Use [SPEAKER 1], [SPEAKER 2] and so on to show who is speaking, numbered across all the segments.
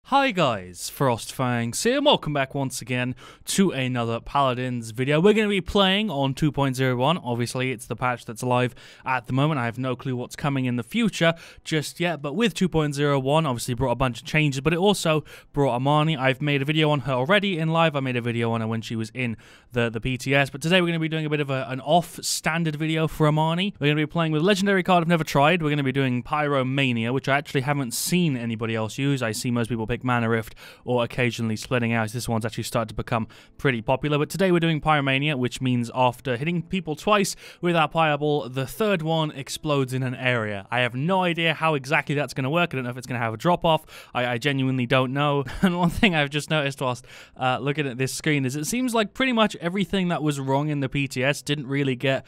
[SPEAKER 1] Hi guys, FrostFangs here, and welcome back once again to another Paladins video. We're going to be playing on 2.01, obviously it's the patch that's live at the moment. I have no clue what's coming in the future just yet, but with 2.01 obviously brought a bunch of changes, but it also brought Imani. I've made a video on her already in live. I made a video on her when she was in the PTS, but today we're going to be doing a bit of an off-standard video for Imani. We're going to be playing with a legendary card I've never tried. We're going to be doing Pyromania, which I actually haven't seen anybody else use. I see most people pick Mana Rift or occasionally splitting out. This one's actually started to become pretty popular, but today we're doing Pyromania, which means after hitting people twice with our Pyreball, the third one explodes in an area. I have no idea how exactly that's going to work. I don't know if it's going to have a drop-off. I genuinely don't know. And one thing I've just noticed whilst looking at this screen is it seems like pretty much everything that was wrong in the PTS didn't really get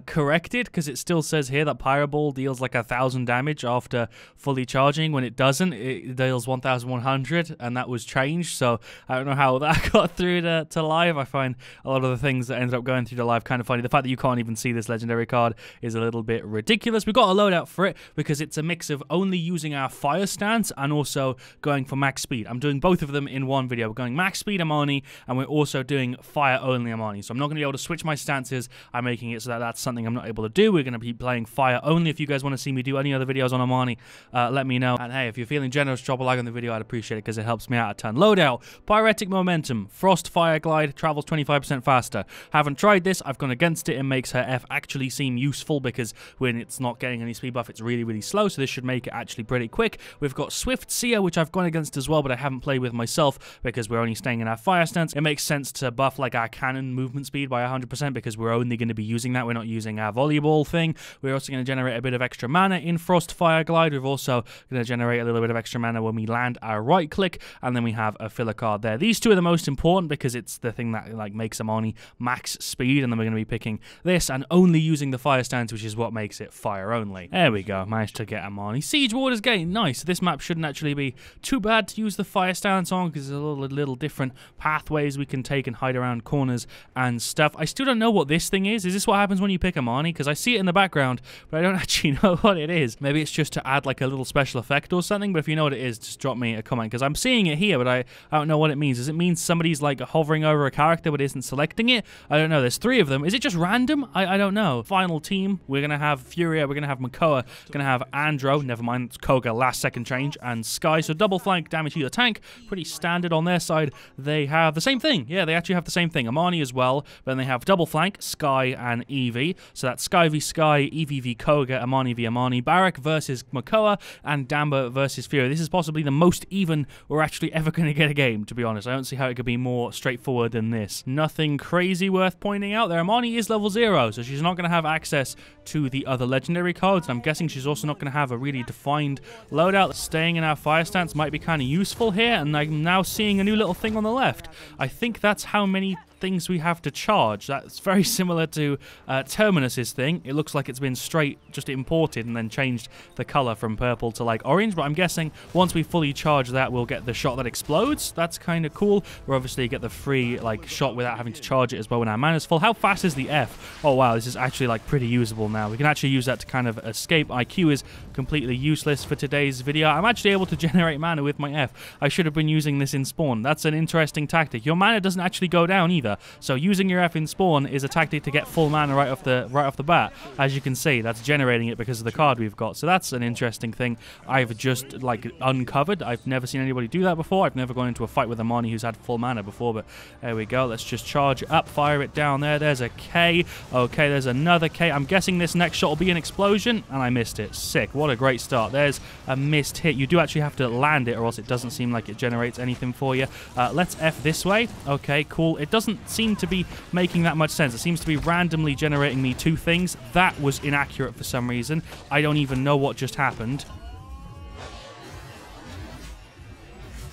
[SPEAKER 1] corrected, because it still says here that Pyreball deals like 1,000 damage after fully charging. When it doesn't, it deals 1,100. And that was changed, so I don't know how that got through to live. I find a lot of the things that ended up going through to live kind of funny. The fact that you can't even see this legendary card is a little bit ridiculous. We've got a loadout for it because it's a mix of only using our fire stance and also going for max speed. I'm doing both of them in one video. We're going max speed Imani, and we're also doing fire only Imani. So I'm not going to be able to switch my stances. I'm making it so that that's something I'm not able to do. We're going to be playing fire only. If you guys want to see me do any other videos on Imani, let me know. And hey, if you're feeling generous, drop a like on the video. I'd appreciate it because it helps me out a ton. Loadout, Pyretic Momentum, Frost Fire Glide, travels 25% faster. Haven't tried this, I've gone against it. It makes her F actually seem useful because when it's not getting any speed buff, it's really slow, so this should make it actually pretty quick. We've got Swift Seer, which I've gone against as well, but I haven't played with myself because we're only staying in our fire stance. It makes sense to buff like our cannon movement speed by 100% because we're only going to be using that. We're not using our volleyball thing. We're also going to generate a bit of extra mana in Frost Fire Glide. We're also going to generate a little bit of extra mana when we land our right click, and then we have a filler card there. These two are the most important because it's the thing that like makes Imani max speed, and then we're going to be picking this and only using the fire stance, which is what makes it fire only. There we go, managed to get Imani. Siege Warders Gate, nice. This map shouldn't actually be too bad to use the fire stance on because there's a little different pathways we can take and hide around corners and stuff. I still don't know what this thing is. Is this what happens when you pick Imani? Because I see it in the background, but I don't actually know what it is. Maybe it's just to add like a little special effect or something, but if you know what it is, just drop me a comment because I'm seeing it here, but I don't know what it means. Does it mean somebody's like hovering over a character but isn't selecting it? I don't know. There's three of them. Is it just random? I don't know. Final team, we're going to have Furia, we're going to have Makoa, we're going to have Andro, never mind, it's Koga, last second change, and Sky. So double flank damage healer tank, pretty standard on their side. They have the same thing. Yeah, they actually have the same thing. Imani as well, but then they have double flank, Sky and Eevee. So that's Sky v Sky, Eevee v Koga, Imani v Imani, Barak versus Makoa, and Damba versus Furia. This is possibly the most even we're actually ever going to get a game, to be honest. I don't see how it could be more straightforward than this. Nothing crazy worth pointing out there. Imani is level 0, so she's not going to have access to the other legendary cards. I'm guessing she's also not going to have a really defined loadout. Staying in our fire stance might be kind of useful here, and I'm now seeing a new little thing on the left. I think that's how many things we have to charge. That's very similar to Terminus's thing. It looks like it's been straight just imported and then changed the color from purple to like orange, but I'm guessing once we fully charge that, we'll get the shot that explodes. That's kind of cool. We'll obviously get the free like shot without having to charge it as well when our mana's full. How fast is the F? Oh wow, this is actually like pretty usable now. We can actually use that to kind of escape. IQ is completely useless for today's video. I'm actually able to generate mana with my F. I should have been using this in spawn. That's an interesting tactic. Your mana doesn't actually go down either. So using your F in spawn is a tactic to get full mana right off the bat. As you can see, that's generating it because of the card we've got. So that's an interesting thing I've just like uncovered. I've never seen anybody do that before. I've never gone into a fight with Imani who's had full mana before, but there we go. Let's just charge it up, fire it down there. There's a K. Okay, there's another K. I'm guessing this next shot will be an explosion, and I missed it. Sick. What a great start. There's a missed hit. You do actually have to land it or else it doesn't seem like it generates anything for you. Let's F this way. Okay, cool. It doesn't seem to be making that much sense. It seems to be randomly generating me two things. That was inaccurate for some reason. I don't even know what just happened.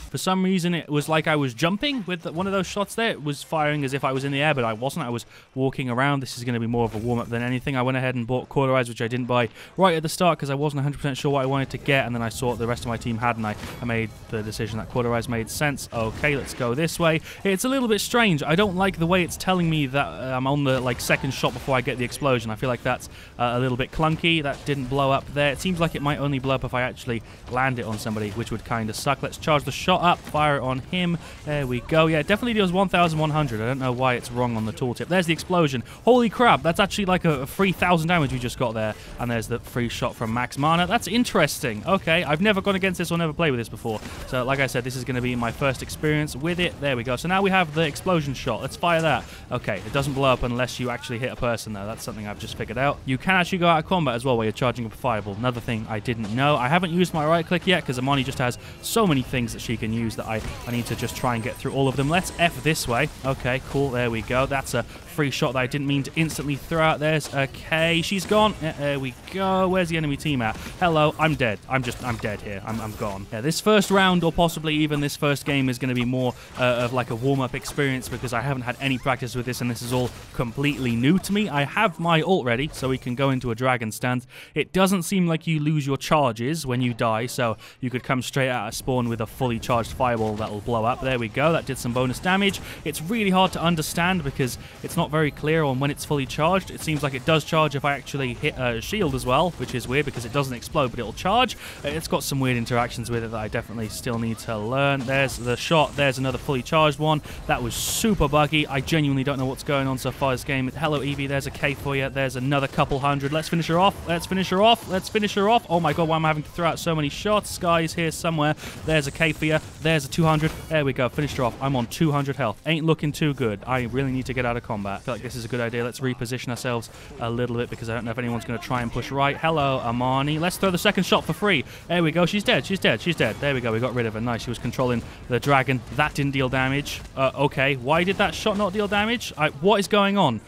[SPEAKER 1] For some reason, it was like I was jumping with one of those shots there. It was firing as if I was in the air, but I wasn't. I was walking around. This is going to be more of a warm-up than anything. I went ahead and bought Hi-Rez, which I didn't buy right at the start because I wasn't 100% sure what I wanted to get, and then I saw what the rest of my team had, and I made the decision that Hi-Rez made sense. Okay, let's go this way. It's a little bit strange. I don't like the way it's telling me that I'm on the second shot before I get the explosion. I feel like that's a little bit clunky. That didn't blow up there. It seems like it might only blow up if I actually land it on somebody, which would kind of suck. Let's charge the shot up. Fire it on him. There we go. Yeah, it definitely deals 1,100. I don't know why it's wrong on the tooltip. There's the explosion. Holy crap, that's actually like a 3,000 damage we just got there. And there's the free shot from Max Mana. That's interesting. Okay, I've never gone against this or never played with this before. So like I said, this is going to be my first experience with it. There we go. So now we have the explosion shot. Let's fire that. Okay, it doesn't blow up unless you actually hit a person though. That's something I've just figured out. You can actually go out of combat as well while you're charging up a fireball. Another thing I didn't know. I haven't used my right click yet because Imani just has so many things that she can use that I need to just try and get through all of them. Let's F this way. Okay, cool. There we go. That's a free shot that I didn't mean to instantly throw out. There's a K. She's gone. There we go. Where's the enemy team at? Hello. I'm dead. I'm dead here. I'm gone. Yeah, this first round or possibly even this first game is going to be more of like a warm-up experience because I haven't had any practice with this and this is all completely new to me. I have my ult ready so we can go into a dragon stance. It doesn't seem like you lose your charges when you die, so you could come straight out of spawn with a fully charged fireball that will blow up. There we go. That did some bonus damage. It's really hard to understand because it's not very clear on when it's fully charged. It seems like it does charge if I actually hit a shield as well, which is weird because it doesn't explode, but it'll charge. It's got some weird interactions with it that I definitely still need to learn. There's the shot. There's another fully charged one. That was super buggy. I genuinely don't know what's going on so far this game. Hello, Evie. There's a K for you. There's another couple hundred. Let's finish her off. Let's finish her off. Let's finish her off. Oh my god, why am I having to throw out so many shots? Sky is here somewhere. There's a K for you. There's a 200. There we go. Finished her off. I'm on 200 health. Ain't looking too good. I really need to get out of combat. I feel like this is a good idea. Let's reposition ourselves a little bit because I don't know if anyone's going to try and push right. Hello, Imani. Let's throw the second shot for free. There we go. She's dead. She's dead. She's dead. There we go. We got rid of her. Nice. She was controlling the dragon. That didn't deal damage. Okay. Why did that shot not deal damage? What is going on?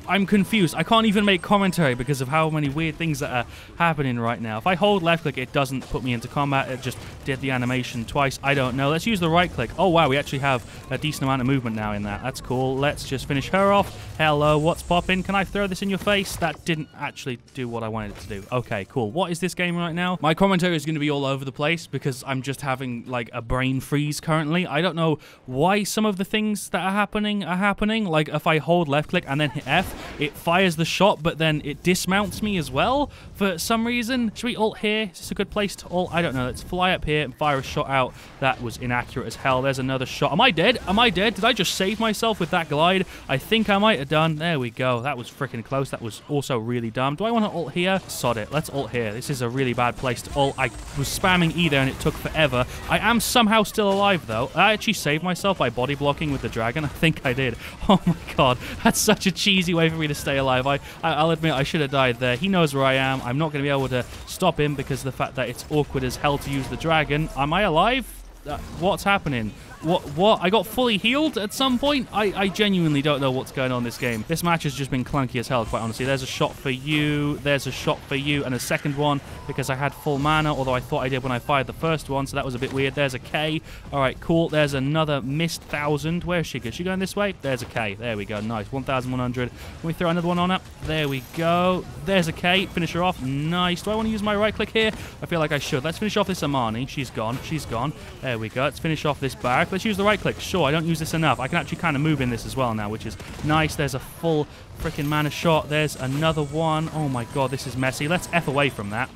[SPEAKER 1] I'm confused. I can't even make commentary because of how many weird things that are happening right now. If I hold left click, it doesn't put me into combat. It just did the animation twice. I don't know. Let's use the right click. Oh, wow. We actually have a decent amount of movement now in that. That's cool. Let's just finish her off. Hello. What's popping? Can I throw this in your face? That didn't actually do what I wanted it to do. Okay, cool. What is this game right now? My commentary is going to be all over the place because I'm just having like a brain freeze currently. I don't know why some of the things that are happening. Like if I hold left click and then hit F, it fires the shot, but then it dismounts me as well for some reason. Should we ult here? Is this a good place to ult? I don't know. Let's fly up here and fire a shot out. That was inaccurate as hell. There's another shot. Am I dead? Am I dead? Did I just save myself with that glide? I think I might have done. There we go. That was freaking close. That was also really dumb. Do I want to ult here? Sod it. Let's ult here. This is a really bad place to ult. I was spamming either and it took forever. I am somehow still alive though. I actually saved myself by body blocking with the dragon. I think I did. Oh my god. That's such a cheesy way for me to stay alive. I'll admit I should have died there. He knows where I am. I'm not going to be able to stop him because of the fact that it's awkward as hell to use the dragon. Am I alive? What's happening? What? I got fully healed at some point? I genuinely don't know what's going on in this game. This match has just been clunky as hell, quite honestly. There's a shot for you. There's a shot for you. And a second one because I had full mana, although I thought I did when I fired the first one, so that was a bit weird. There's a K. All right, cool. There's another missed 1,000. Where is she? Is she going this way? There's a K. There we go. Nice. 1,100. Can we throw another one on her? There we go. There's a K. Finish her off. Nice. Do I want to use my right click here? I feel like I should. Let's finish off this Imani. She's gone. She's gone. There we go. Let's finish off this barrack. Let's use the right click. Sure, I don't use this enough. I can actually kind of move in this as well now, which is nice. There's a full freaking mana shot. There's another one. Oh my god, this is messy. Let's F away from that.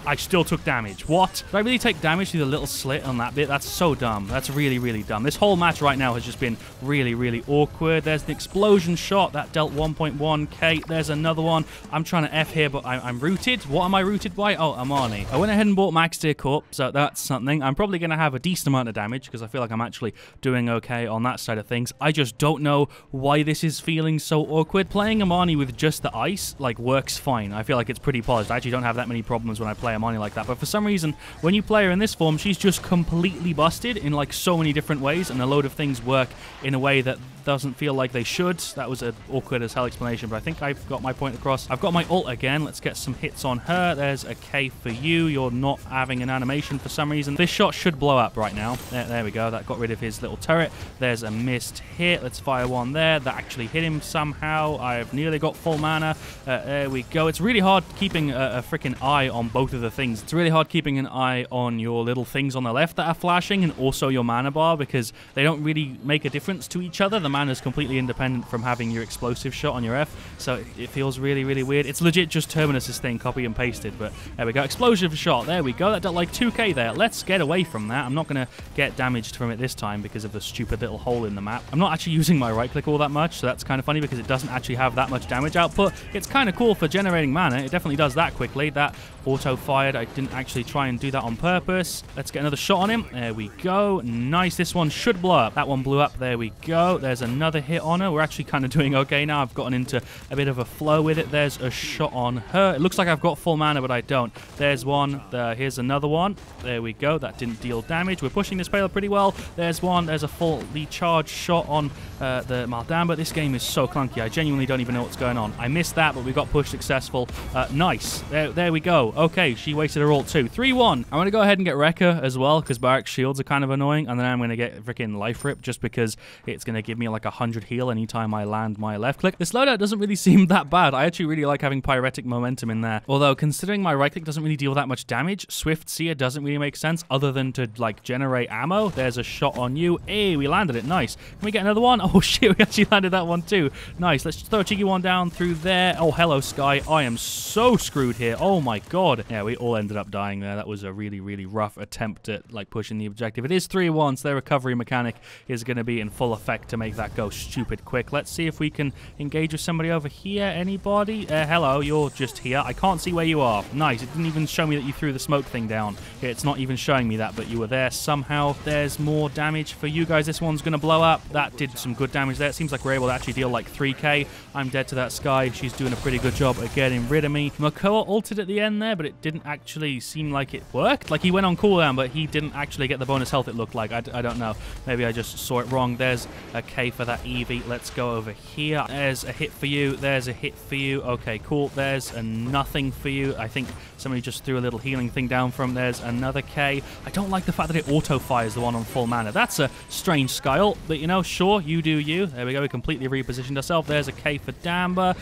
[SPEAKER 1] I still took damage. What? Did I really take damage through the little slit on that bit? That's so dumb. That's really, really dumb. This whole match right now has just been really, really awkward. There's an explosion shot. That dealt 1.1k. There's another one. I'm trying to F here, but I'm rooted. What am I rooted by? Oh, Imani. I went ahead and bought Max Tier Corp, so that's something. I'm probably going to have a decent amount of damage because I feel like I'm actually doing okay on that side of things. I just don't know why this is feeling so awkward. Playing Imani with just the ice, like, works fine. I feel like it's pretty polished. I actually don't have that many problems when I play Imani like that, but for some reason when you play her in this form, she's just completely busted in like so many different ways, and a load of things work in a way that doesn't feel like they should. That was an awkward as hell explanation, but I think I've got my point across. I've got my ult again. Let's get some hits on her. There's a K for you. You're not having an animation for some reason. This shot should blow up right now. There we go. That got rid of his little turret. There's a missed hit. Let's fire one there. That actually hit him somehow. I've nearly got full mana. There we go. It's really hard keeping a freaking eye on both of the things. It's really hard keeping an eye on your little things on the left that are flashing and also your mana bar, because they don't really make a difference to each other. The mana's completely independent from having your explosive shot on your F, so it feels really, really weird. It's legit just Terminus's thing, copy and pasted, but there we go. Explosive shot, there we go. That dealt like 2k there. Let's get away from that. I'm not going to get damaged from it this time because of the stupid little hole in the map. I'm not actually using my right click all that much, so that's kind of funny because it doesn't actually have that much damage output. It's kind of cool for generating mana. It definitely does that quickly. That auto-fired. I didn't actually try and do that on purpose. Let's get another shot on him. There we go. Nice. This one should blow up. That one blew up. There we go. There's another hit on her. We're actually kind of doing okay now. I've gotten into a bit of a flow with it. There's a shot on her. It looks like I've got full mana, but I don't. There's one. Here's another one. There we go. That didn't deal damage. We're pushing this payload pretty well. There's one. There's a fully charged shot on the Maldamba. This game is so clunky. I genuinely don't even know what's going on. I missed that, but we got pushed successful. Nice. There we go. Okay, she wasted her ult too. 3-1. I'm going to go ahead and get Rekka as well, because Barrack's shields are kind of annoying, and then I'm going to get freaking Life Rip, just because it's going to give me like 100 heal anytime I land my left click. This loadout doesn't really seem that bad. I actually really like having Pyretic Momentum in there. Although, considering my right click doesn't really deal that much damage, Swift Seer doesn't really make sense, other than to, like, generate ammo. There's a shot on you. Hey, we landed it. Nice. Can we get another one? Oh, shit, we actually landed that one too. Nice. Let's throw a cheeky one down through there. Oh, hello, Sky. I am so screwed here. Oh, my God. Yeah, we all ended up dying there. That was a really, really rough attempt at, like, pushing the objective. It is 3-1, so their recovery mechanic is going to be in full effect to make that go stupid quick. Let's see if we can engage with somebody over here. Anybody? Hello, you're just here. I can't see where you are. Nice. It didn't even show me that you threw the smoke thing down. Yeah, it's not even showing me that, but you were there somehow. There's more damage for you guys. This one's going to blow up. That did some good damage there. It seems like we're able to actually deal like 3k. I'm dead to that Sky. She's doing a pretty good job at getting rid of me. Makoa ulted at the end there, but it didn't actually seem like it worked. Like, he went on cooldown, but he didn't actually get the bonus health, it looked like. I don't know. Maybe I just saw it wrong. There's a K for that Eevee. Let's go over here. There's a hit for you. There's a hit for you. Okay, cool. There's a nothing for you. I think somebody just threw a little healing thing down from. There's another K. I don't like the fact that it auto-fires the one on full mana. That's a strange Sky ult, but, you know, sure, you do you. There we go. We completely repositioned ourselves. There's a K for Damba.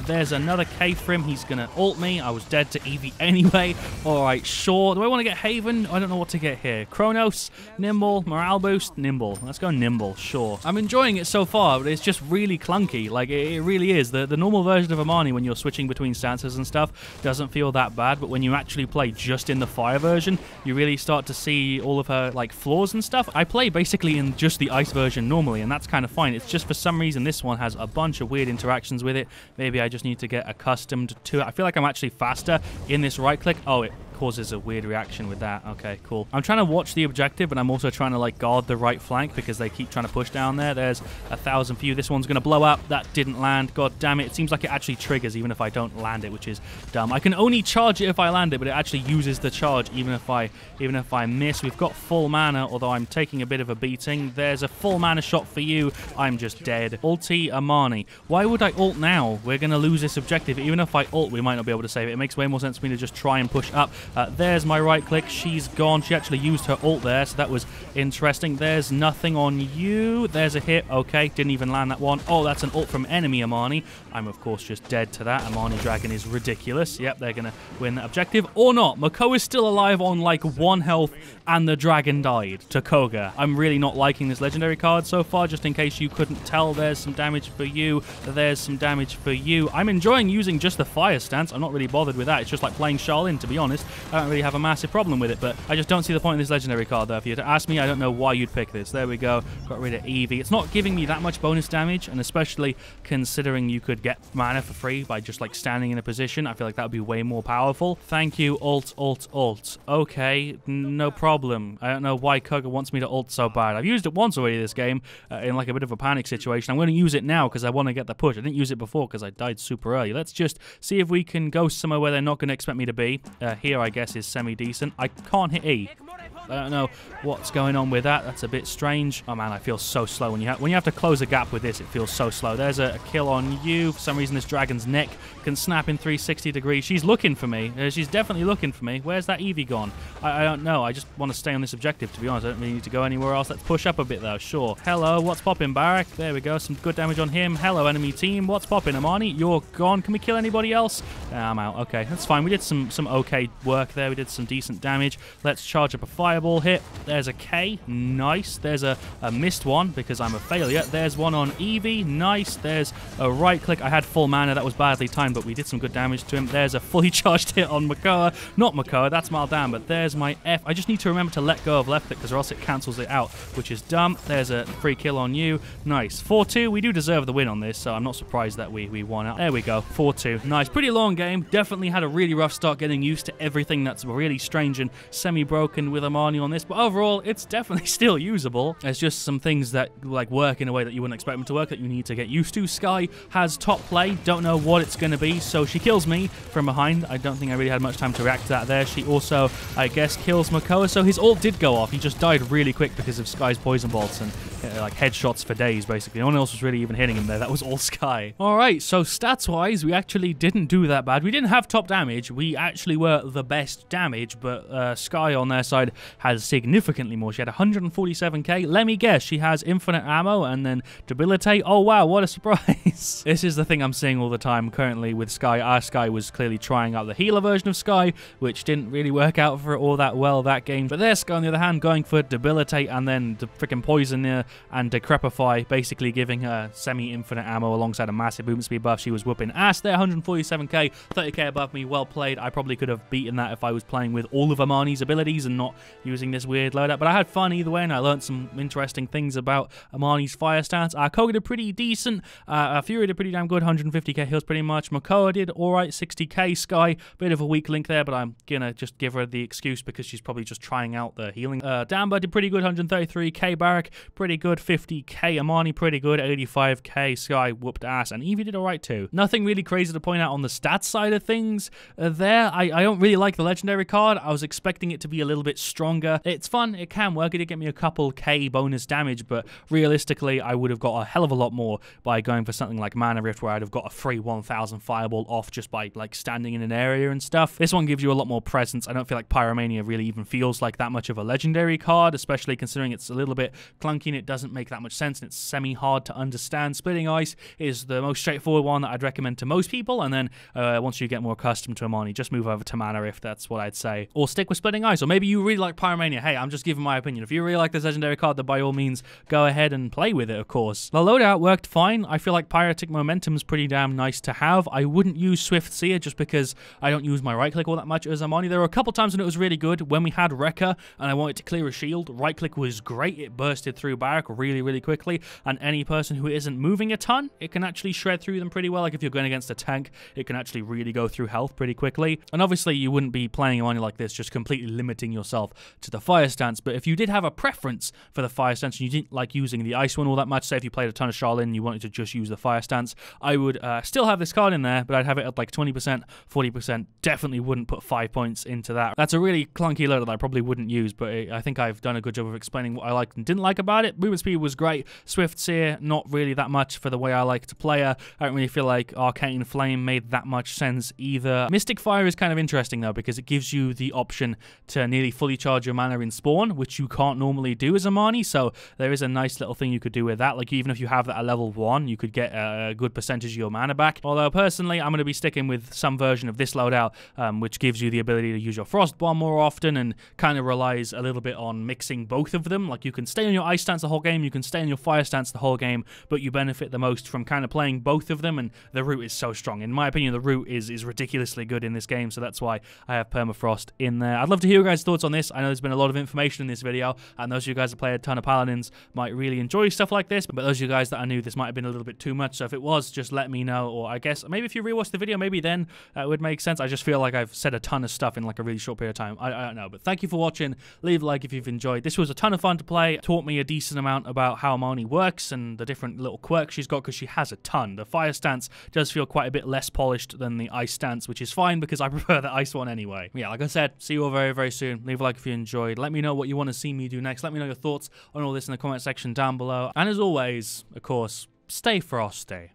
[SPEAKER 1] There's another K for him. He's going to ult me. I was dead to Eevee anyway. All right, sure. Do I want to get Haven? I don't know what to get here. Kronos, Nimble, Morale Boost, Nimble. Let's go Nimble, sure. I'm enjoying it so far, but it's just really clunky. Like, it really is. The normal version of Imani, when you're switching between stances and stuff, doesn't feel that bad, but when you actually play just in the fire version, you really start to see all of her, like, flaws and stuff. I play basically in just the ice version normally, and that's kind of fine. It's just for some reason this one has a bunch of weird interactions with it. Maybe I just need to get accustomed to it. I feel like I'm actually faster in this right click. Oh, it causes a weird reaction with that. Okay, cool. I'm trying to watch the objective, but I'm also trying to, like, guard the right flank because they keep trying to push down there. There's 1,000 for you. This one's going to blow up. That didn't land. God damn it. It seems like it actually triggers even if I don't land it, which is dumb. I can only charge it if I land it, but it actually uses the charge even if I miss. We've got full mana, although I'm taking a bit of a beating. There's a full mana shot for you. I'm just dead. Ulti Imani. Why would I ult now? We're going to lose this objective. Even if I ult, we might not be able to save it. It makes way more sense for me to just try and push up. There's my right click. She's gone. She actually used her ult there, so that was interesting. There's nothing on you. There's a hit. Okay, didn't even land that one. Oh, that's an ult from enemy Imani. I'm, of course, just dead to that. Imani Dragon is ridiculous. Yep, they're going to win that objective. Or not. Makoa is still alive on, like, 1 health, and the dragon died to Koga. I'm really not liking this legendary card so far, just in case you couldn't tell. There's some damage for you. There's some damage for you. I'm enjoying using just the fire stance. I'm not really bothered with that. It's just like playing Shaolin, to be honest. I don't really have a massive problem with it, but I just don't see the point in this legendary card, though. If you were to ask me, I don't know why you'd pick this. There we go. Got rid of Eevee. It's not giving me that much bonus damage, and especially considering you could get mana for free by just, like, standing in a position, I feel like that would be way more powerful. Thank you, ult, ult, ult. Okay, no problem. I don't know why Koga wants me to ult so bad. I've used it once already this game in, like, a bit of a panic situation. I'm going to use it now because I want to get the push. I didn't use it before because I died super early. Let's just see if we can go somewhere where they're not going to expect me to be. Here, I guess, is semi-decent. I can't hit E. I don't know what's going on with that. That's a bit strange. Oh, man, I feel so slow. When you have to close a gap with this, it feels so slow. There's a kill on you. For some reason, this dragon's neck can snap in 360 degrees. She's looking for me. She's definitely looking for me. Where's that Eevee gone? I don't know. I just want to stay on this objective, to be honest. I don't really need to go anywhere else. Let's push up a bit, though. Sure. Hello, what's popping, Barrack? There we go. Some good damage on him. Hello, enemy team. What's popping, Imani? You're gone. Can we kill anybody else? I'm out. Okay, that's fine. We did some okay work work there. We did some decent damage. Let's charge up a fireball hit. There's a K. Nice. There's a missed one because I'm a failure. There's one on Eevee. Nice. There's a right click. I had full mana. That was badly timed, but we did some good damage to him. There's a fully charged hit on Makoa. Not Makoa. That's Maldan, but there's my F. I just need to remember to let go of left click because or else it cancels it out, which is dumb. There's a free kill on you. Nice. 4-2. We do deserve the win on this, so I'm not surprised that we won out. There we go. 4-2. Nice. Pretty long game. Definitely had a really rough start getting used to everything that's really strange and semi-broken with Imani on this, but overall, it's definitely still usable. There's just some things that like work in a way that you wouldn't expect them to work that you need to get used to. Skye has top play. Don't know what it's going to be, so she kills me from behind. I don't think I really had much time to react to that there. She also, I guess, kills Makoa, so his ult did go off. He just died really quick because of Skye's poison bolts and like headshots for days, basically. No one else was really even hitting him there. That was all Skye. Alright, so stats-wise, we actually didn't do that bad. We didn't have top damage. We actually were the best damage, but Skye on their side has significantly more. She had 147k. Let me guess, she has infinite ammo and then debilitate. Oh wow, what a surprise. This is the thing I'm seeing all the time currently with Skye. Our Skye was clearly trying out the healer version of Skye, which didn't really work out for it all that well that game. But there's Skye on the other hand going for debilitate and then the freaking poison and decrepify, basically giving her semi-infinite ammo alongside a massive movement speed buff. She was whooping ass there. 147k, 30k above me. Well played. I probably could have beaten that if I was playing with all of Imani's abilities and not using this weird loadout, but I had fun either way, and I learned some interesting things about Imani's fire stance. Koga did pretty decent. Fury did pretty damn good, 150k heals pretty much. Makoa did alright, 60k. Skye, bit of a weak link there, but I'm gonna just give her the excuse because she's probably just trying out the healing. Damba did pretty good, 133k. Barak, pretty good, 50k. Imani, pretty good, 85k. Skye whooped ass, and Eevee did alright too. Nothing really crazy to point out on the stats side of things there. I don't really like the legendary card. I was expecting it to be a little bit stronger. It's fun, it can work, it did get me a couple K bonus damage, but realistically I would have got a hell of a lot more by going for something like Mana Rift, where I'd have got a free 1000 fireball off just by like standing in an area and stuff. This one gives you a lot more presence. I don't feel like Pyromania really even feels like that much of a legendary card, especially considering it's a little bit clunky and it doesn't make that much sense and it's semi-hard to understand. Splitting Ice is the most straightforward one that I'd recommend to most people, and then once you get more accustomed to Imani, just move over to Mana Rift. That's what I'd say. Or stick with Splitting Ice, or maybe you really like Pyromania. Hey, I'm just giving my opinion. If you really like this legendary card, then by all means go ahead and play with it, of course. The loadout worked fine. I feel like Pyretic Momentum is pretty damn nice to have. I wouldn't use Swift Seer just because I don't use my right click all that much as Imani. There were a couple times when it was really good. When we had Rekka and I wanted to clear a shield, right click was great. It bursted through Barak really, really quickly, and any person who isn't moving a ton, it can actually shred through them pretty well. Like if you're going against a tank, it can actually really go through health pretty quickly. And obviously you wouldn't be playing Imani like this, just completely limiting yourself to the fire stance. But if you did have a preference for the fire stance and you didn't like using the ice one all that much, say if you played a ton of Charlene and you wanted to just use the fire stance, I would still have this card in there, but I'd have it at like 20%, 40%. Definitely wouldn't put 5 points into that. That's a really clunky loader that I probably wouldn't use, but I think I've done a good job of explaining what I liked and didn't like about it. Movement speed was great. Swift Seer, not really that much for the way I like to play her. I don't really feel like Arcane Flame made that much sense either. Mystic Fire is kind of interesting though, because it gives you the option to nearly fully charge your mana in spawn, which you can't normally do as Imani, so there is a nice little thing you could do with that. Like even if you have that at level 1, you could get a good percentage of your mana back. Although personally, I'm going to be sticking with some version of this loadout, which gives you the ability to use your Frost Bomb more often and kind of relies a little bit on mixing both of them. Like you can stay on your Ice stance the whole game, you can stay on your Fire stance the whole game, but you benefit the most from kind of playing both of them, and the root is so strong. In my opinion, the root is ridiculously good in this game, so that's why I have Permafrost in there. I'd love to hear your guys' thoughts on this. I know there's been a lot of information in this video, and those of you guys that play a ton of Paladins might really enjoy stuff like this, but those of you guys that are new, this might have been a little bit too much, so if it was, just let me know, or I guess maybe if you rewatch the video, maybe then it would make sense. I just feel like I've said a ton of stuff in like a really short period of time. I don't know, but thank you for watching. Leave a like if you've enjoyed. This was a ton of fun to play. It taught me a decent amount about how Imani works and the different little quirks she's got, because she has a ton. The fire stance does feel quite a bit less polished than the ice stance, which is fine because I prefer the ice one anyway. Yeah, like I said, see you all very, very soon. Leave a like if you enjoyed. Let me know what you want to see me do next. Let me know your thoughts on all this in the comment section down below. And as always, of course, stay frosty.